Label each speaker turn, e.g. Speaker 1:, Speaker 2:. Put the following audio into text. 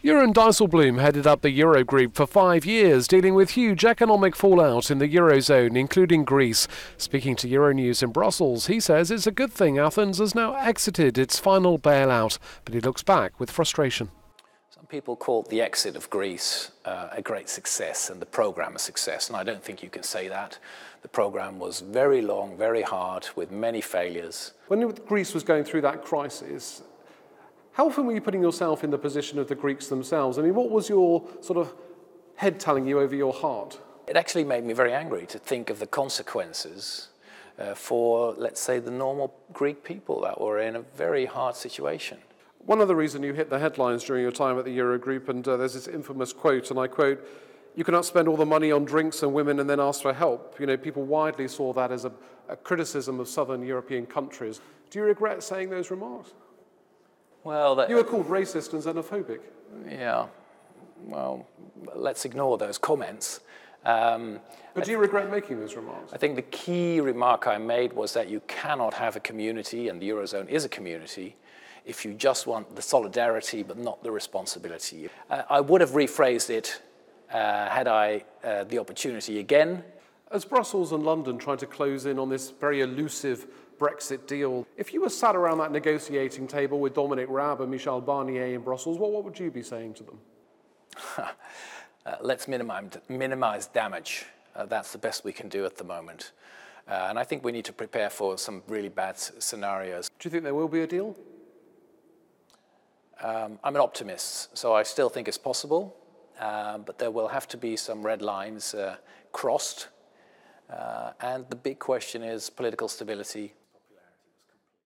Speaker 1: Jeroen Dijsselbloem headed up the Eurogroup for 5 years, dealing with huge economic fallout in the Eurozone, including Greece. Speaking to Euronews in Brussels, he says it's a good thing Athens has now exited its final bailout, but he looks back with frustration.
Speaker 2: Some people called the exit of Greece a great success and the programme a success, and I don't think you can say that. The programme was very long, very hard, with many failures.
Speaker 3: When Greece was going through that crisis, how often were you putting yourself in the position of the Greeks themselves? I mean, what was your sort of head telling you over your heart?
Speaker 2: It actually made me very angry to think of the consequences for, let's say, the normal Greek people that were in a very hard situation.
Speaker 3: One other reason you hit the headlines during your time at the Eurogroup, and there's this infamous quote, and I quote, "You cannot spend all the money on drinks and women and then ask for help." You know, people widely saw that as a criticism of southern European countries. Do you regret saying those remarks?
Speaker 2: Well,
Speaker 3: you were called racist and xenophobic.
Speaker 2: Yeah, well, let's ignore those comments.
Speaker 3: But do you regret making those remarks?
Speaker 2: I think the key remark I made was that you cannot have a community, and the Eurozone is a community, if you just want the solidarity but not the responsibility. I would have rephrased it had I the opportunity again.
Speaker 3: As Brussels and London try to close in on this very elusive Brexit deal, if you were sat around that negotiating table with Dominic Raab and Michel Barnier in Brussels, what would you be saying to them?
Speaker 2: Let's minimize damage. That's the best we can do at the moment. And I think we need to prepare for some really bad scenarios.
Speaker 3: Do you think there will be a deal?
Speaker 2: I'm an optimist, so I still think it's possible, but there will have to be some red lines crossed. And the big question is political stability.